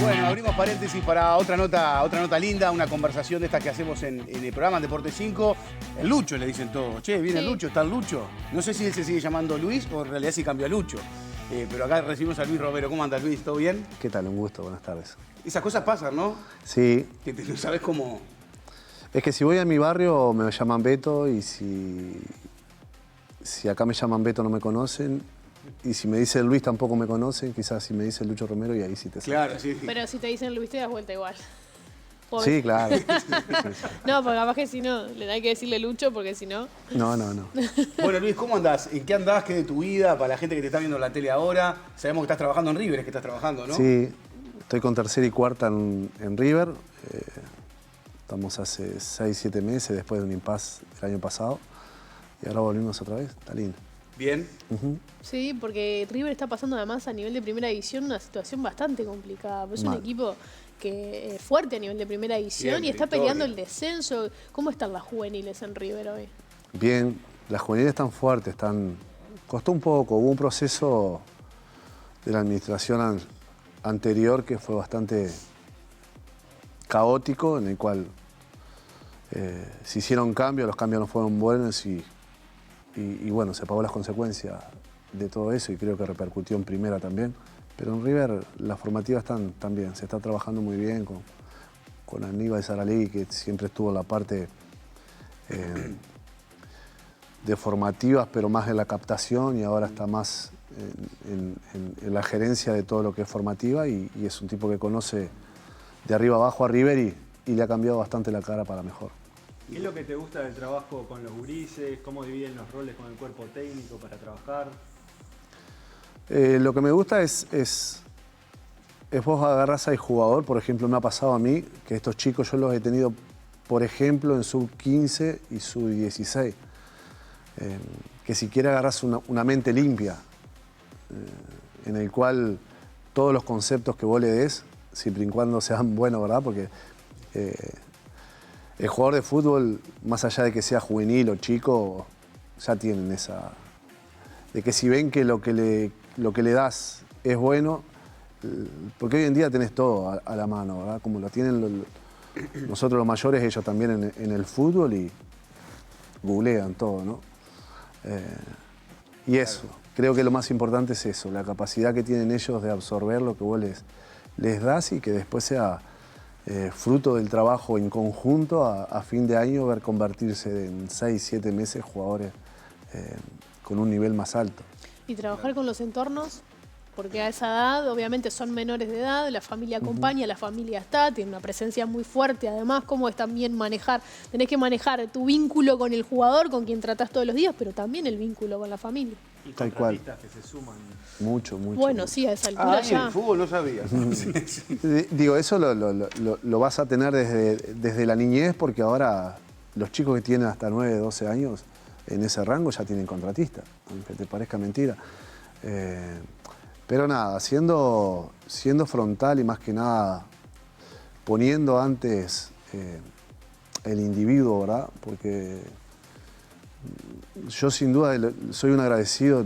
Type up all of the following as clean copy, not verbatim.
Bueno, abrimos paréntesis para otra nota linda, una conversación de estas que hacemos en el programa Deporte 5. El Lucho le dicen todos. Che, viene el Lucho, está el Lucho. No sé si él se sigue llamando Luis o en realidad sí cambió a Lucho. Pero acá recibimos a Luis Romero. ¿Cómo anda, Luis? ¿Todo bien? ¿Qué tal? Un gusto, buenas tardes. Esas cosas pasan, ¿no? Sí. Que no sabes cómo... Es que si voy a mi barrio me llaman Beto y si acá me llaman Beto no me conocen. Y si me dice Luis tampoco me conocen, quizás si me dice Lucho Romero y ahí sí te Claro, sabes. sí. Pero si te dicen Luis te das vuelta igual. Sí, claro. No, porque capaz que si no, le da que decirle Lucho porque si no... No. Bueno, Luis, ¿cómo andás? ¿En qué andás? ¿Qué de tu vida? Para la gente que te está viendo en la tele ahora. Sabemos que estás trabajando en River, es que estás trabajando, ¿no? Sí, estoy con tercera y cuarta en River. Estamos hace 6, 7 meses después de un impasse el año pasado. Y ahora volvimos otra vez, está lindo. Bien. Sí, porque River está pasando además a nivel de primera división una situación bastante complicada. Es un equipo que es fuerte a nivel de primera división y está peleando el descenso. ¿Cómo están las juveniles en River hoy? Bien, las juveniles están fuertes, costó un poco, hubo un proceso de la administración anterior que fue bastante caótico, en el cual se hicieron cambios, los cambios no fueron buenos y bueno, se pagó las consecuencias de todo eso y creo que repercutió en primera también. Pero en River las formativas están bien, se está trabajando muy bien con Aníbal Saralegui, que siempre estuvo en la parte de formativas, pero más en la captación y ahora está más en la gerencia de todo lo que es formativa y es un tipo que conoce de arriba abajo a River y le ha cambiado bastante la cara para mejor. ¿Qué es lo que te gusta del trabajo con los gurises? ¿Cómo dividen los roles con el cuerpo técnico para trabajar? Lo que me gusta es vos agarrás al jugador, por ejemplo, me ha pasado a mí, que estos chicos yo los he tenido, por ejemplo, en sub-15 y sub-16. Que siquiera agarrás una mente limpia, en el cual todos los conceptos que vos le des, siempre y cuando sean buenos, ¿verdad? Porque el jugador de fútbol, más allá de que sea juvenil o chico, ya tienen esa... de que si ven que lo que le das es bueno, porque hoy en día tenés todo a la mano, ¿verdad? Como lo tienen nosotros los mayores, ellos también en el fútbol y googlean todo, ¿no? Y eso, creo que lo más importante es eso, la capacidad que tienen ellos de absorber lo que vos les das y que después sea fruto del trabajo en conjunto a fin de año ver convertirse en 6, 7 meses jugadores con un nivel más alto. Y trabajar con los entornos, porque a esa edad obviamente son menores de edad, la familia acompaña, la familia está, tiene una presencia muy fuerte, además cómo es también tenés que manejar tu vínculo con el jugador, con quien tratás todos los días, pero también el vínculo con la familia. Y tal cual. que se suman. Mucho. Bueno, sí, a esa altura ya. En el fútbol no sabía. Digo, eso lo vas a tener desde la niñez porque ahora los chicos que tienen hasta 9, 12 años en ese rango ya tienen contratista, aunque te parezca mentira. Pero nada, siendo frontal y más que nada poniendo antes el individuo, ¿verdad? Porque yo sin duda soy un agradecido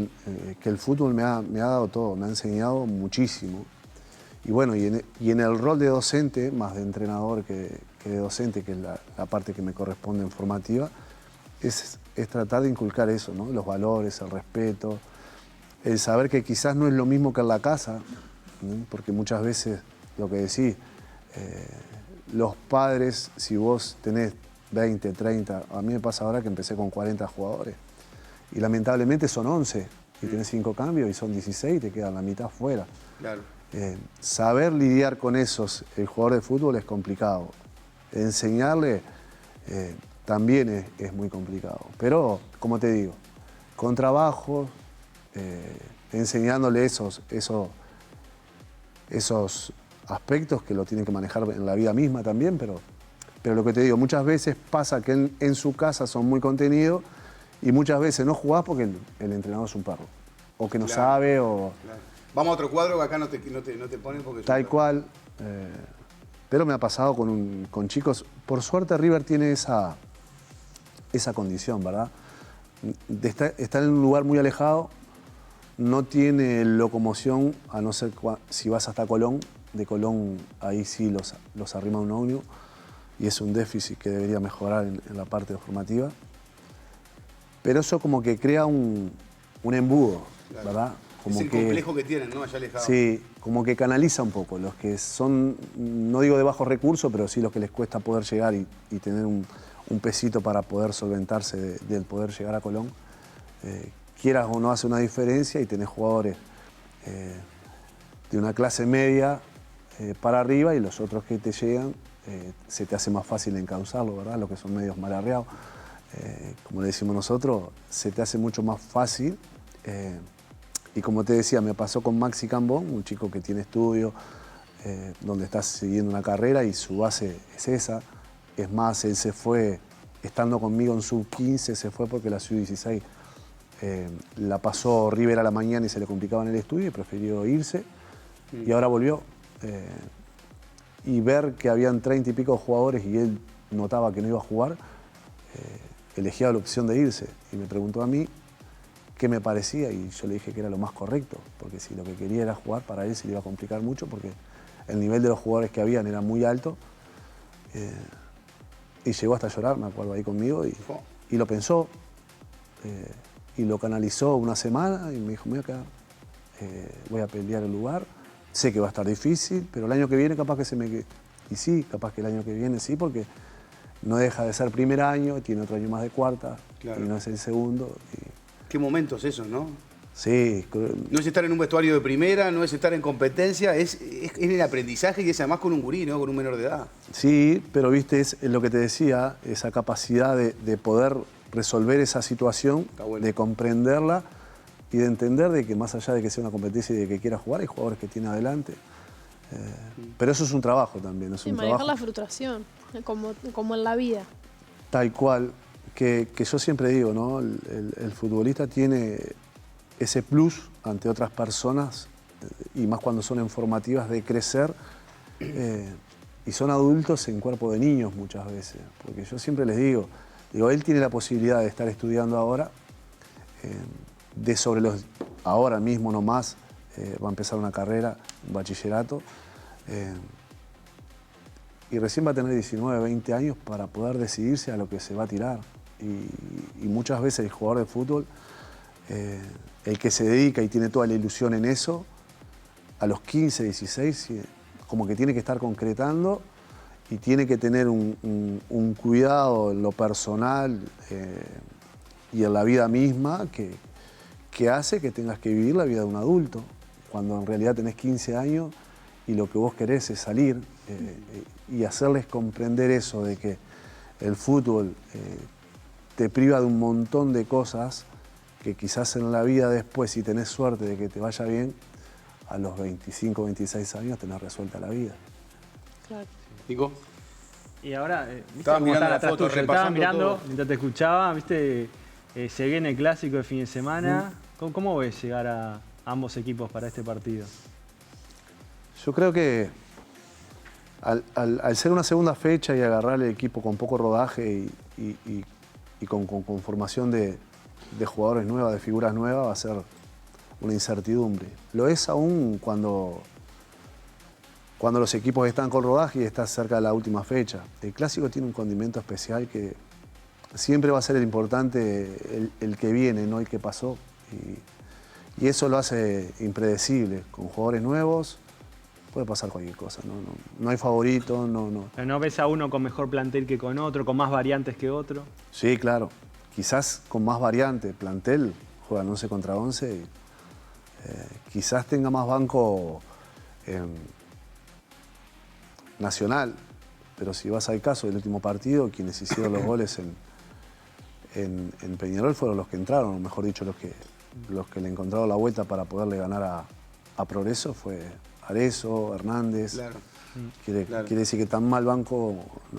que el fútbol me ha dado todo, me ha enseñado muchísimo. Y bueno, y en el rol de docente, más de entrenador que de docente, que es la parte que me corresponde en formativa, es tratar de inculcar eso, ¿no? Los valores, el respeto, el saber que quizás no es lo mismo que en la casa, ¿no? Porque muchas veces, lo que decís, los padres, si vos tenés 20, 30, a mí me pasa ahora que empecé con 40 jugadores y lamentablemente son 11 y tenés 5 cambios y son 16 y te quedan la mitad fuera. Claro. Saber lidiar con esos, el jugador de fútbol es complicado. Enseñarle también es muy complicado. Pero, como te digo, con trabajo, enseñándole esos aspectos que lo tienen que manejar en la vida misma también, pero lo que te digo, muchas veces pasa que en su casa son muy contenidos y muchas veces no jugás porque el entrenador es un perro. O que no sabe o... Claro. Vamos a otro cuadro que acá no te ponen porque... Tal cual. Pero me ha pasado con chicos. Por suerte River tiene esa condición, ¿verdad? De estar en un lugar muy alejado, no tiene locomoción, a no ser si vas hasta Colón. De Colón, ahí sí los arrima un ómnibus y es un déficit que debería mejorar en la parte formativa. Pero eso como que crea un embudo, Claro. ¿verdad? Como es el complejo que tienen, ¿no? Allá alejado. Sí, como que canaliza un poco. Los que son, no digo de bajos recursos, pero sí los que les cuesta poder llegar y tener un pesito para poder solventarse del poder llegar a Colón. Quieras o no hace una diferencia y tenés jugadores de una clase media para arriba y los otros que te llegan se te hace más fácil encauzarlo, ¿verdad? Los que son medios mal arreados, como le decimos nosotros, se te hace mucho más fácil. Y como te decía, me pasó con Maxi Cambón, un chico que tiene estudio, donde está siguiendo una carrera y su base es esa. Es más, él se fue, estando conmigo en sub-15, se fue porque la sub-16 la pasó River a la mañana y se le complicaba en el estudio y prefirió irse. Y ahora volvió. Y ver que habían 30 y pico jugadores y él notaba que no iba a jugar, elegía la opción de irse. Y me preguntó a mí qué me parecía y yo le dije que era lo más correcto, porque si lo que quería era jugar, para él se le iba a complicar mucho porque el nivel de los jugadores que habían era muy alto. Y llegó hasta llorar, me acuerdo, ahí conmigo y lo pensó y lo canalizó una semana y me dijo, me voy a quedar, voy a pelear el lugar, sé que va a estar difícil, pero el año que viene capaz que se me quede. Y sí, capaz que el año que viene sí, porque no deja de ser primer año, tiene otro año más de cuarta, Claro. y no es el segundo. Qué momentos esos, ¿no? Sí. No es estar en un vestuario de primera, no es estar en competencia, es el aprendizaje y es además con un gurí, ¿no? Con un menor de edad. Sí, pero viste, es lo que te decía, esa capacidad de poder resolver esa situación, Bueno. de comprenderla y de entender de que más allá de que sea una competencia y de que quiera jugar, hay jugadores que tiene adelante. Pero eso es un trabajo también, es Sí, un manejar trabajo la frustración, como en la vida. tal cual, que yo siempre digo, ¿no? El futbolista tiene ese plus ante otras personas, y más cuando son en formativas, de crecer, y son adultos en cuerpo de niños muchas veces. Porque yo siempre les digo, él tiene la posibilidad de estar estudiando ahora, ahora mismo nomás, va a empezar una carrera, un bachillerato, y recién va a tener 19, 20 años para poder decidirse a lo que se va a tirar. Y muchas veces el jugador de fútbol, el que se dedica y tiene toda la ilusión en eso, a los 15, 16, como que tiene que estar concretando y tiene que tener un cuidado en lo personal y en la vida misma que hace que tengas que vivir la vida de un adulto, cuando en realidad tenés 15 años y lo que vos querés es salir, y hacerles comprender eso de que el fútbol te priva de un montón de cosas que quizás en la vida después, si tenés suerte de que te vaya bien, a los 25, 26 años tenés resuelta la vida. Claro. Nico. Y ahora, ¿viste Estaba cómo mirando está la atrás foto, tuyo? Estaba repasando mirando todo. mientras te escuchaba, ¿viste? Se viene el clásico de fin de semana. ¿Cómo ves llegar a ambos equipos para este partido? Yo creo que al ser una segunda fecha y agarrar el equipo con poco rodaje y con formación de jugadores nuevas, de figuras nuevas, va a ser una incertidumbre. Lo es aún cuando los equipos están con rodaje y están cerca de la última fecha. El clásico tiene un condimento especial que siempre va a ser el importante, el que viene, no el que pasó. Y eso lo hace impredecible. Con jugadores nuevos puede pasar cualquier cosa. No hay favorito, no. Pero ¿no ves a uno con mejor plantel que con otro, con más variantes que otro? Sí, claro. Quizás con más variante. Plantel juegan 11 contra 11. Y, quizás tenga más banco nacional. Pero si vas al caso del último partido, quienes hicieron los goles en Peñarol fueron los que entraron, o mejor dicho, los que le encontraron la vuelta para poderle ganar a Progreso fue Arezzo, Hernández. Claro. Quiere Claro. decir que tan mal banco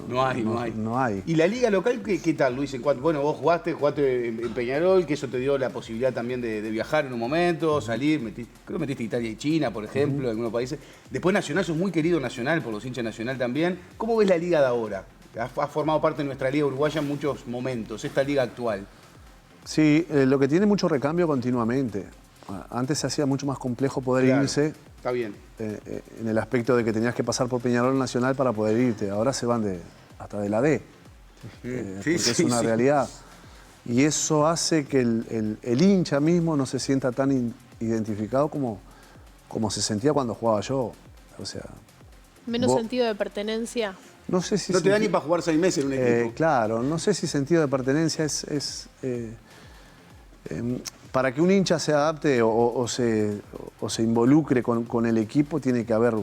No hay. Y ¿Y la liga local qué tal, Luis? Bueno, vos jugaste en Peñarol, que eso te dio la posibilidad también de viajar en un momento, salir, creo que metiste Italia y China, por ejemplo, en algunos países. Después Nacional, sos muy querido Nacional, por los hinchas Nacional también. ¿Cómo ves la liga de ahora? Has formado parte de nuestra liga uruguaya en muchos momentos, esta liga actual. Sí, lo que tiene mucho recambio continuamente. Antes se hacía mucho más complejo poder Claro, irse está bien. en el aspecto de que tenías que pasar por Peñarol Nacional para poder irte. Ahora se van hasta de la D, porque es una realidad. Y eso hace que el hincha mismo no se sienta tan identificado como se sentía cuando jugaba yo. O sea, Menos sentido de pertenencia. no sé si No te da ni para jugar 6 meses en un equipo. Claro, no sé si sentido de pertenencia para que un hincha se adapte o se involucre con el equipo, tiene que haber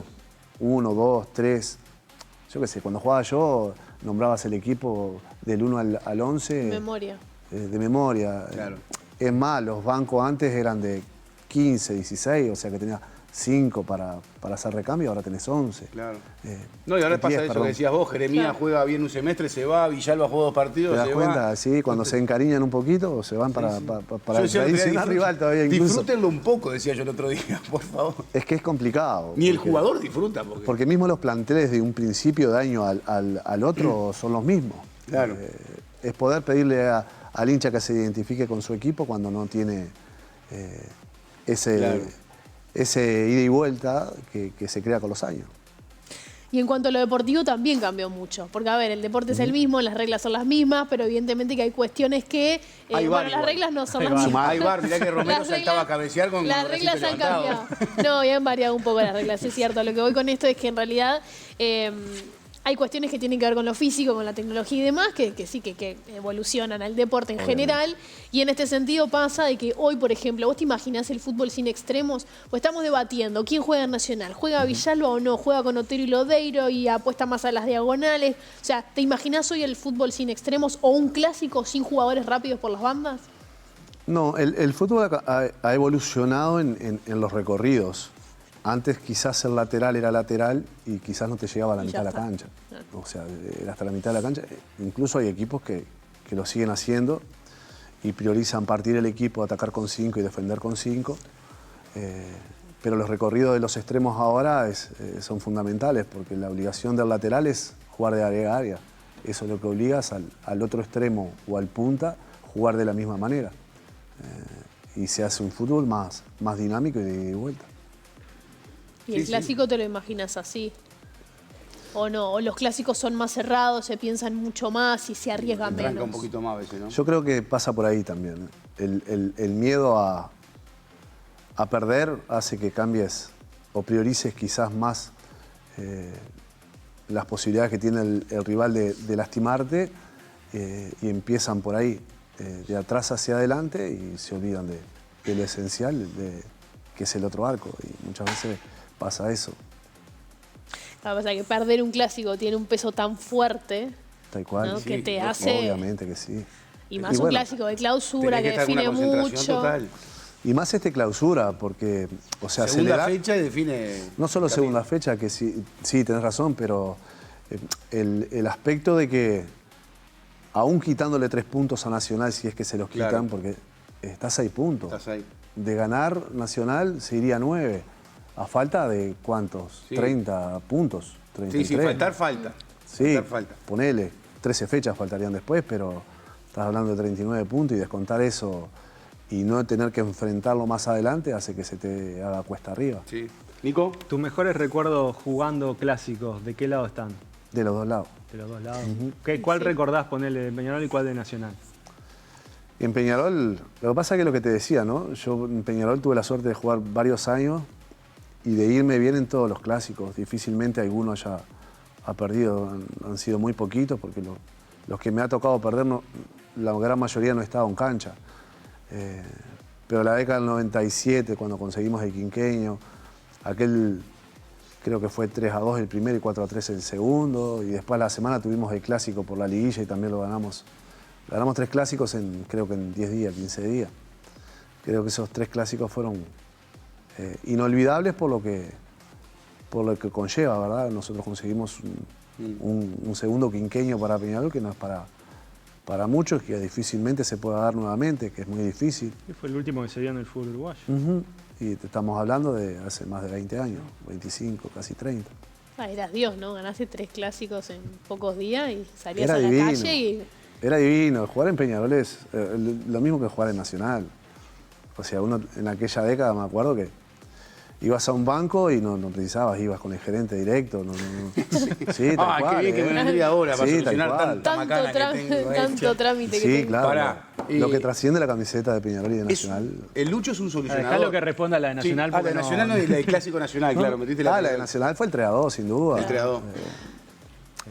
1, 2, 3. Yo qué sé, cuando jugaba yo, nombrabas el equipo del 1 al 11. De memoria. De memoria. Claro. Es más, los bancos antes eran de 15, 16, o sea que tenía 5 para hacer recambio, ahora tenés 11. Claro. No, y ahora 10, pasa eso perdón. que decías vos, Jeremías Claro. juega bien un semestre, se va, Villalba juega 2 partidos, ¿Te das se cuenta? va. Sí, cuando se encariñan un poquito, se van para Yo decía el otro día, traicionar rival todavía incluso. Disfrútenlo un poco, decía yo el otro día, por favor. Es que es complicado. Ni el porque- jugador disfruta. Porque mismo los planteles de un principio de año al otro son los mismos. Claro. Es poder pedirle al hincha que se identifique con su equipo cuando no tiene Claro. ese ida y vuelta que se crea con los años. Y en cuanto a lo deportivo también cambió mucho. Porque, a ver, el deporte es el mismo, las reglas son las mismas, pero evidentemente que hay cuestiones que... Hay bueno, VAR las igual. reglas no son Hay las VAR. mismas. Hay VAR, mirá que Romero Las saltaba a reglas- cabecear con Las el reglas bracito han levantado. cambiado. No, y han variado un poco las reglas, es cierto. Lo que voy con esto es que en realidad... hay cuestiones que tienen que ver con lo físico, con la tecnología y demás, que sí, que evolucionan al deporte en general. Y en este sentido pasa de que hoy, por ejemplo, ¿vos te imaginás el fútbol sin extremos? Pues estamos debatiendo quién juega en Nacional. ¿Juega Villalba o no? ¿Juega con Otero y Lodeiro y apuesta más a las diagonales? O sea, ¿te imaginás hoy el fútbol sin extremos o un clásico sin jugadores rápidos por las bandas? No, el fútbol ha evolucionado en los recorridos. Antes quizás el lateral era lateral y quizás no te llegaba a la Y mitad ya de la está. cancha. Claro. O sea, era hasta la mitad de la cancha. Incluso hay equipos que lo siguen haciendo y priorizan partir el equipo, atacar con 5 y defender con 5. Pero los recorridos de los extremos ahora son fundamentales porque la obligación del lateral es jugar de área a área. Eso es lo que obligas al otro extremo o al punta jugar de la misma manera. Y se hace un fútbol más dinámico y de ida y vuelta. Y Sí, el sí. clásico te lo imaginas así. O no, o los clásicos son más cerrados, se piensan mucho más y se arriesgan Tranca menos. un poquito más a veces, ¿no? Yo creo que pasa por ahí también. El miedo a perder hace que cambies o priorices quizás más las posibilidades que tiene el rival de lastimarte y empiezan por ahí, de atrás hacia adelante y se olvidan de lo esencial, que es el otro arco. Y muchas veces pasa eso, Lo que pasa es que perder un clásico tiene un peso tan fuerte, tal cual. ¿no? Sí, que te no, hace... Obviamente que sí. Y más un bueno, clásico de clausura Tenés que estar con define una concentración mucho. total. Y más clausura, porque, o sea, Segunda acelerar- fecha y define... No solo el segunda camino. fecha, que sí, tenés razón, pero el aspecto de que, aún quitándole 3 puntos a Nacional, si es que se los quitan, Claro. porque estás a 6 puntos. Estás ahí. De ganar Nacional se iría a 9, a falta de ¿cuántos? Sí. 30 puntos, 33. Sí, sí, faltar falta. Sí, Faltar falta. ponele, 13 fechas faltarían después, pero estás hablando de 39 puntos y descontar eso y no tener que enfrentarlo más adelante hace que se te haga cuesta arriba, Sí. Nico, ¿Tus mejores recuerdos jugando clásicos, de qué lado están? de los dos lados. De los dos lados. ¿Cuál recordás ponerle de Peñarol y cuál de Nacional? En Peñarol, lo que pasa es que lo que te decía, ¿no? Yo en Peñarol tuve la suerte de jugar varios años y de irme bien en todos los clásicos. Difícilmente alguno ha perdido, han sido muy poquitos porque los que me ha tocado perder, la gran mayoría no he estado en cancha. Pero la década del 97, cuando conseguimos el quinqueño, aquel creo que fue 3-2 el primero y 4-3 el segundo, y después la semana tuvimos el clásico por la liguilla y también lo ganamos. Ganamos 3 clásicos creo que en 10 días, 15 días. Creo que esos 3 clásicos fueron inolvidables por lo que conlleva, ¿verdad? Nosotros conseguimos un segundo quinqueño para Peñarol, que no es para muchos, que difícilmente se pueda dar nuevamente, que es muy difícil. ¿Qué fue el último que se dio en el fútbol uruguayo? Y te estamos hablando de hace más de 20 años, 25, casi 30. Ah, eras Dios, ¿no? Ganaste 3 clásicos en pocos días y salías Era a la divino. calle y... Era divino. Jugar en Peñarol es lo mismo que jugar en Nacional. O sea, uno en aquella década me acuerdo que ibas a un banco y no precisabas, ibas con el gerente directo. Sí, tal cual. Qué bien que me vendría ahora para Sí, solucionar tal cual. tanta macana que tengo. Tanto trámite que Sí, tengo. claro. Pará, Lo que trasciende la camiseta de Peñarol y de Nacional. El Lucho es un solucionador. Dejalo que responda la de Nacional. Sí. La de porque Nacional no es la del Clásico Nacional, claro. Metiste La de Nacional fue el 3-2, sin duda. El 3-2.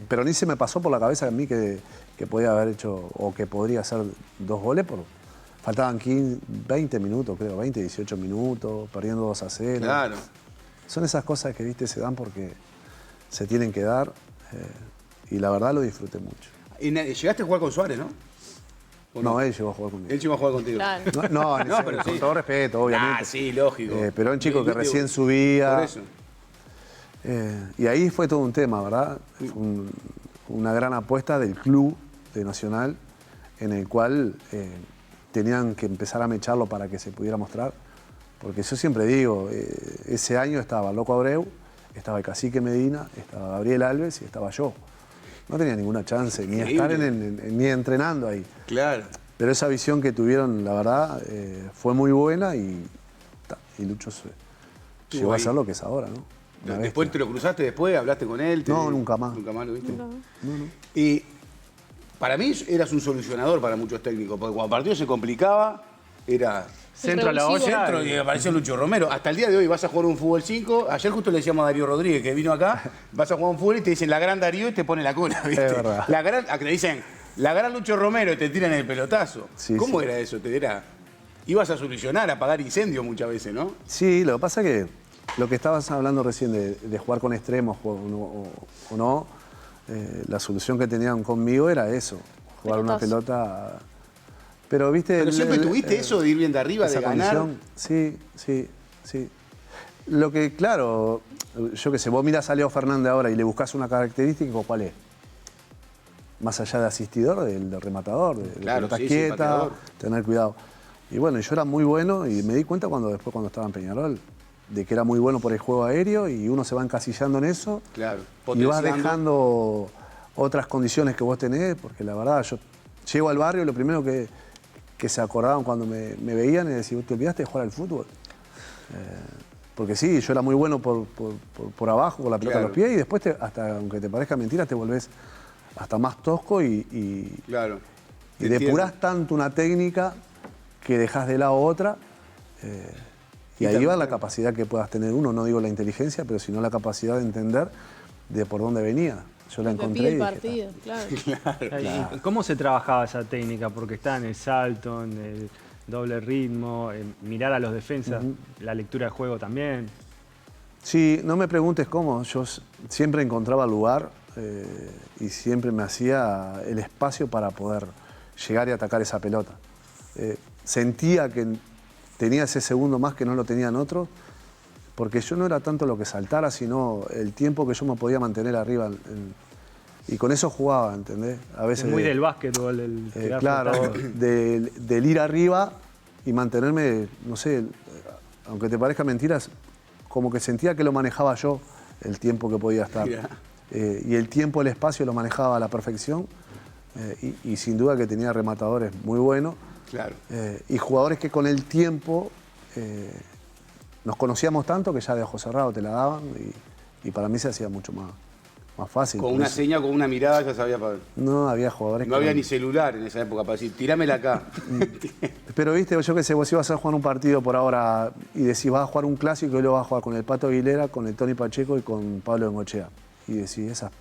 Pero ni se me pasó por la cabeza a mí que podía haber hecho o que podría hacer 2 goles. Faltaban 20 minutos, creo, 20, 18 minutos, perdiendo 2-0. Claro. Son esas cosas que, viste, se dan porque se tienen que dar. Y la verdad lo disfruté mucho. Y llegaste a jugar con Suárez, ¿no? ¿O No, él llegó a jugar conmigo. Él llegó a jugar contigo. Claro. Pero con sí. todo respeto, obviamente. Sí, lógico. Pero era un chico que Digo, recién subía. Por eso. Y ahí fue todo un tema, ¿verdad? Fue una gran apuesta del club de Nacional, en el cual tenían que empezar a mecharlo para que se pudiera mostrar. Porque yo siempre digo, ese año estaba Loco Abreu, estaba el Cacique Medina, estaba Gabriel Alves y estaba yo. No tenía ninguna chance, ni estar ni entrenando ahí. Claro. Pero esa visión que tuvieron, la verdad, fue muy buena y Lucho llegó a ser lo que es ahora, ¿no? Después te lo cruzaste, después hablaste con él. No, nunca más. Nunca más lo viste. No. Y para mí eras un solucionador para muchos técnicos, porque cuando el partido se complicaba, era Centro a la Revulsivo. olla. centro y apareció Lucho Romero. Hasta el día de hoy vas a jugar un fútbol 5. Ayer justo le decíamos a Darío Rodríguez, que vino acá, vas a jugar un fútbol y te dicen la gran Darío y te pone la cola, ¿viste? Es verdad. A que te dicen la gran Lucho Romero y te tiran el pelotazo. Sí, ¿Cómo sí. era eso? Ibas a solucionar, a apagar incendios muchas veces, ¿no? Sí, lo que pasa es que lo que estabas hablando recién de jugar con extremos o no, la solución que tenían conmigo era eso, jugar una Pelotazo. pelota. Pero viste. Pero siempre tuviste eso de ir bien de arriba, de esa ganar. condición. Sí. Lo que, claro, yo qué sé, vos mirás a Leo Fernández ahora y le buscás una característica, ¿cuál es? Más allá de asistidor, del rematador, de Claro, pelota sí, quieta, pateador. tener cuidado. Y bueno, yo era muy bueno y me di cuenta después cuando estaba en Peñarol, de que era muy bueno por el juego aéreo y uno se va encasillando en eso. Claro. Y vas Potenciando. dejando otras condiciones que vos tenés, porque la verdad, yo llego al barrio y lo primero que se acordaban cuando me veían es decir, ¿te olvidaste de jugar al fútbol? Porque sí, yo era muy bueno por abajo, con la pelota Claro. a los pies, y después, hasta aunque te parezca mentira, te volvés hasta más tosco y Claro. depurás tanto una técnica que dejás de lado otra. Y ahí va la capacidad que puedas tener uno, no digo la inteligencia, pero sino la capacidad de entender de por dónde venía. Yo la Lo que encontré pide y el dije, partido, claro. ¿Y cómo se trabajaba esa técnica? Porque está en el salto, en el doble ritmo, en mirar a los defensas, la lectura de juego también. Sí, no me preguntes cómo. Yo siempre encontraba el lugar y siempre me hacía el espacio para poder llegar y atacar esa pelota. Sentía que tenía ese segundo más que no lo tenían otros, porque yo no era tanto lo que saltara, sino el tiempo que yo me podía mantener arriba. Y con eso jugaba, ¿entendés? A veces Es muy del básquetbol el tirar claro, flotando. del ir arriba y mantenerme, no sé, aunque te parezca mentiras, como que sentía que lo manejaba yo el tiempo que podía estar. Y el tiempo, el espacio lo manejaba a la perfección. Y sin duda que tenía rematadores muy buenos. Claro. Y jugadores que con el tiempo nos conocíamos tanto que ya de ojo cerrado te la daban y para mí se hacía mucho más fácil. Con Por una eso seña, con una mirada ya sabía para... no había jugadores No que había ni celular en esa época para decir, tirámela acá. Pero viste, yo qué sé, vos ibas a jugar un partido por ahora y decís, vas a jugar un clásico y lo vas a jugar con el Pato Aguilera, con el Tony Pacheco y con Pablo Bengochea. Y decís, esas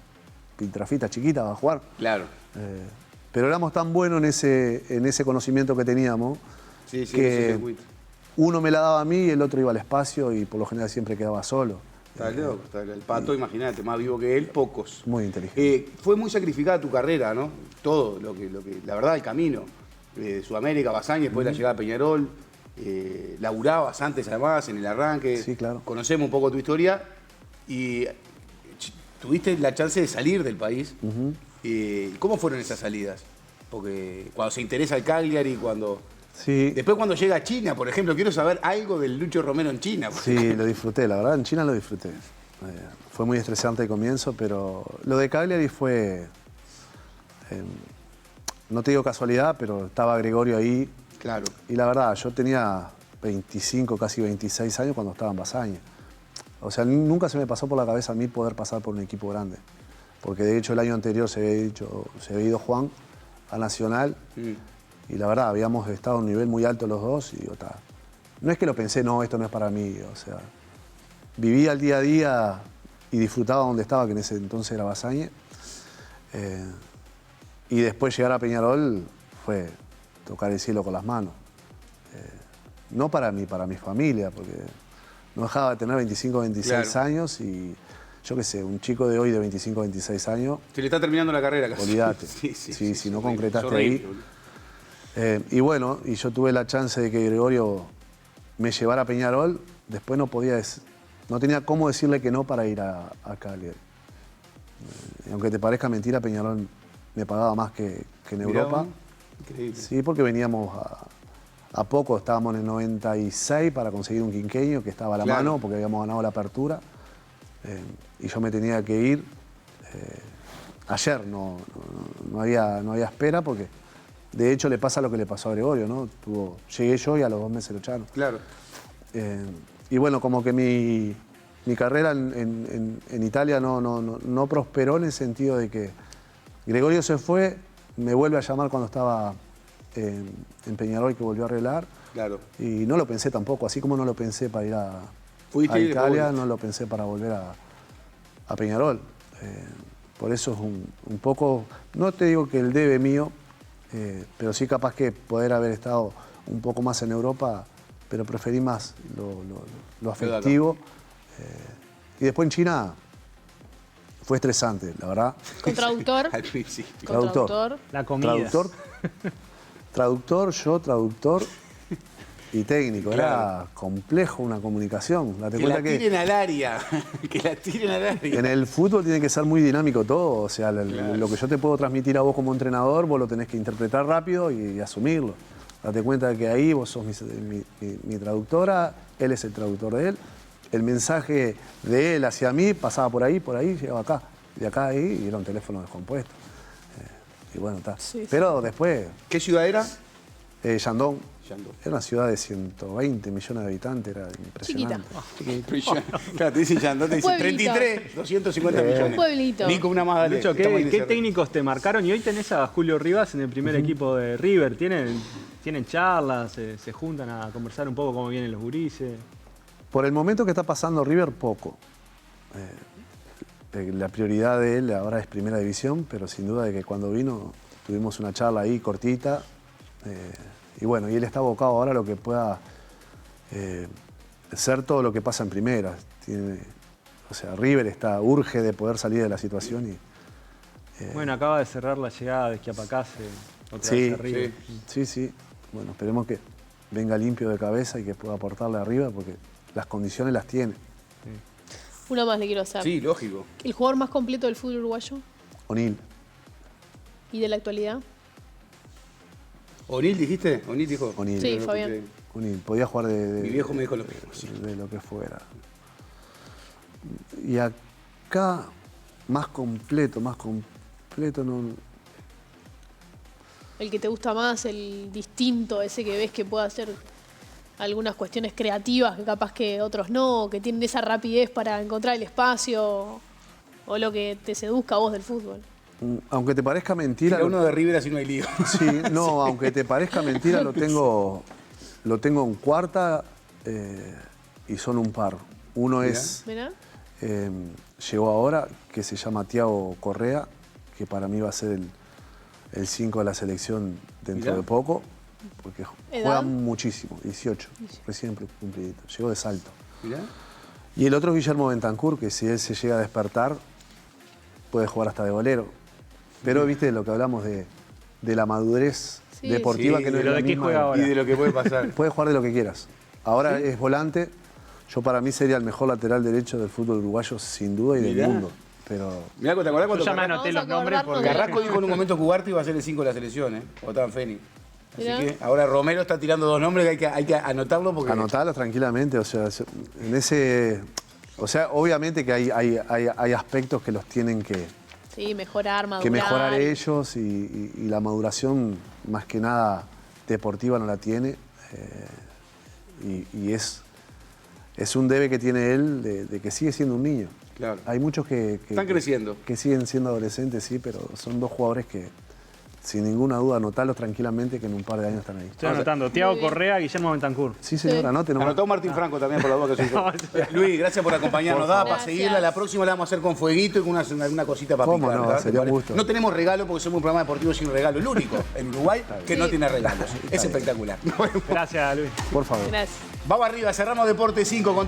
piltrafitas chiquitas vas a jugar. Claro. Pero éramos tan buenos en ese conocimiento que teníamos Sí, ese que circuito. uno me la daba a mí y el otro iba al espacio y por lo general siempre quedaba solo. Está loco, está loco. El Pato, imagínate, más vivo que él, pocos. Muy inteligente. Fue muy sacrificada tu carrera, ¿no? Todo, la verdad, el camino. Sudamérica, Basaña, después de la llegada a Peñarol. Laburabas antes, además, en el arranque. Sí, claro. Conocemos un poco tu historia. Y tuviste la chance de salir del país. ¿Cómo fueron esas salidas? Porque cuando se interesa el Cagliari, cuando... Sí, Después cuando llega a China, por ejemplo, quiero saber algo del Lucho Romero en China. sí, lo disfruté, la verdad, en China lo disfruté. Fue muy estresante al comienzo, pero lo de Cagliari fue, no te digo casualidad, pero estaba Gregorio ahí. Claro. Y la verdad, yo tenía 25, casi 26 años cuando estaba en Basaña. O sea, nunca se me pasó por la cabeza a mí poder pasar por un equipo grande. Porque de hecho el año anterior se había ido Juan a Nacional y la verdad habíamos estado a un nivel muy alto los dos y digo, no es que lo pensé, no, esto no es para mí. O sea, vivía el día a día y disfrutaba donde estaba, que en ese entonces era Basaña. Y después llegar a Peñarol fue tocar el cielo con las manos. No para mí, para mi familia, porque no dejaba de tener 25, 26 años y yo qué sé, un chico de hoy de 25, 26 años... Se le está terminando la carrera casi. Olvídate. Sí, si no concretaste ahí. Y bueno, y yo tuve la chance de que Gregorio me llevara a Peñarol, después no tenía cómo decirle que no para ir a Cali. Aunque te parezca mentira, Peñarol me pagaba más que en Europa. Increíble. Sí, porque veníamos a poco, estábamos en el 96 para conseguir un quinqueño que estaba a la mano, porque habíamos ganado la apertura. Y yo me tenía que ir. Ayer no había espera, porque de hecho le pasa lo que le pasó a Gregorio, ¿no? Llegué yo y a los 2 meses lo echaron. Claro. Y bueno, como que mi carrera en Italia no prosperó en el sentido de que Gregorio se fue, me vuelve a llamar cuando estaba en Peñarol, que volvió a arreglar. Claro. Y no lo pensé tampoco, así como no lo pensé para ir a Italia, no lo pensé para volver a Peñarol. Por eso es un poco, no te digo que el debe mío, pero sí capaz que poder haber estado un poco más en Europa, pero preferí más lo afectivo. Y después en China fue estresante, la verdad. ¿Con traductor? Al principio. ¿Con traductor? La comida. Traductor y técnico. Claro. Era complejo una comunicación. Date Que cuenta la tiren al área. Que la tiren al área. en el fútbol tiene que ser muy dinámico todo. O sea, lo que yo te puedo transmitir a vos como entrenador, vos lo tenés que interpretar rápido y asumirlo. Date cuenta que ahí vos sos mi traductora, él es el traductor de él. El mensaje de él hacia mí pasaba por ahí, llegaba acá. De acá ahí, y era un teléfono descompuesto. Y bueno, está. Sí, Pero después, ¿Qué ciudad era? Shandong. Shandong. Era una ciudad de 120 millones de habitantes, era impresionante. Claro, te dicen Shandong, te dicen Un pueblito. 33, 250 millones. Un pueblito. Ni con una más, dale. Lucho, estamos en ¿qué ese- técnicos te marcaron? Y hoy tenés a Julio Rivas en el primer equipo de River. ¿Tienen charlas? Se juntan a conversar un poco cómo vienen los gurises? Por el momento que está pasando River, poco. La prioridad de él ahora es Primera División, pero sin duda de que cuando vino tuvimos una charla ahí cortita. Y bueno, y él está abocado ahora a lo que pueda ser todo lo que pasa en Primera. O sea, River urge de poder salir de la situación. Bueno, acaba de cerrar la llegada de Schiapacase otra vez a River. Sí. Bueno, esperemos que venga limpio de cabeza y que pueda aportarle arriba, porque las condiciones las tiene. Una más le quiero hacer. Sí, lógico. ¿El jugador más completo del fútbol uruguayo? O'Neill. ¿Y de la actualidad? ¿O'Neill dijiste? ¿O'Neill dijo? O'Neill. Sí, Fabián. O'Neill. Podía jugar Mi viejo me dijo lo mismo. Sí. de lo que fuera. Y acá, más completo no. ¿El que te gusta más, el distinto, ese que ves que puede hacer algunas cuestiones creativas que capaz que otros no, que tienen esa rapidez para encontrar el espacio, o lo que te seduzca a vos del fútbol? Aunque te parezca mentira. Tira uno de River así no hay lío. Sí, no, aunque te parezca mentira, lo tengo en cuarta y son un par. Uno Mirá. es, ¿Mirá? llegó ahora, que se llama Thiago Correa, que para mí va a ser el 5 de la selección dentro Mirá. de poco, porque ¿Edad? juega muchísimo, 18, recién cumplidito, llegó de Salto. Mirá. Y el otro es Guillermo Bentancur, que si él se llega a despertar, puede jugar hasta de golero. Pero viste lo que hablamos de la madurez Sí, deportiva, sí, que no es pero la ¿de qué misma. juega ahora? Y de lo que puede pasar. Puedes jugar de lo que quieras. Ahora es volante. Yo para mí sería el mejor lateral derecho del fútbol uruguayo, sin duda, y del Mirá. mundo. Pero Mirá, ¿te acordás Yo cuando ya me Carrasco, anoté Vamos los a nombres acordarnos porque... de- Carrasco dijo en un momento que Ugarte iba a ser el 5 de la selección, o estaba en Fénix? Así Mirá. que ahora Romero está tirando 2 nombres que hay que anotarlo porque... anotarlo tranquilamente. O sea, en ese. O sea, obviamente que hay aspectos que los tienen que Sí, mejorar, madurar. que mejorar ellos y la maduración, más que nada deportiva, no la tiene. Y es un debe que tiene él de que sigue siendo un niño. Claro. Hay muchos que Están creciendo. que siguen siendo adolescentes, sí, pero son dos jugadores que, sin ninguna duda, anotarlos tranquilamente que en un par de años están ahí. Estoy anotando. Tiago Correa, Guillermo Bentancur. Sí, señor, Sí. anoten nomás. Anotó Martín Franco también por la duda que soy yo. Luis, gracias por acompañarnos. Por Da favor. para Gracias. seguirla. La próxima la vamos a hacer con fueguito y con alguna cosita para ¿Cómo picar. no? ¿verdad? Sería un gusto. No tenemos regalo porque somos un programa deportivo sin regalo. El único en Uruguay que no Sí. tiene regalos. Es espectacular. Gracias, Luis. Por favor. Gracias. Vamos arriba, cerramos Deporte 5 con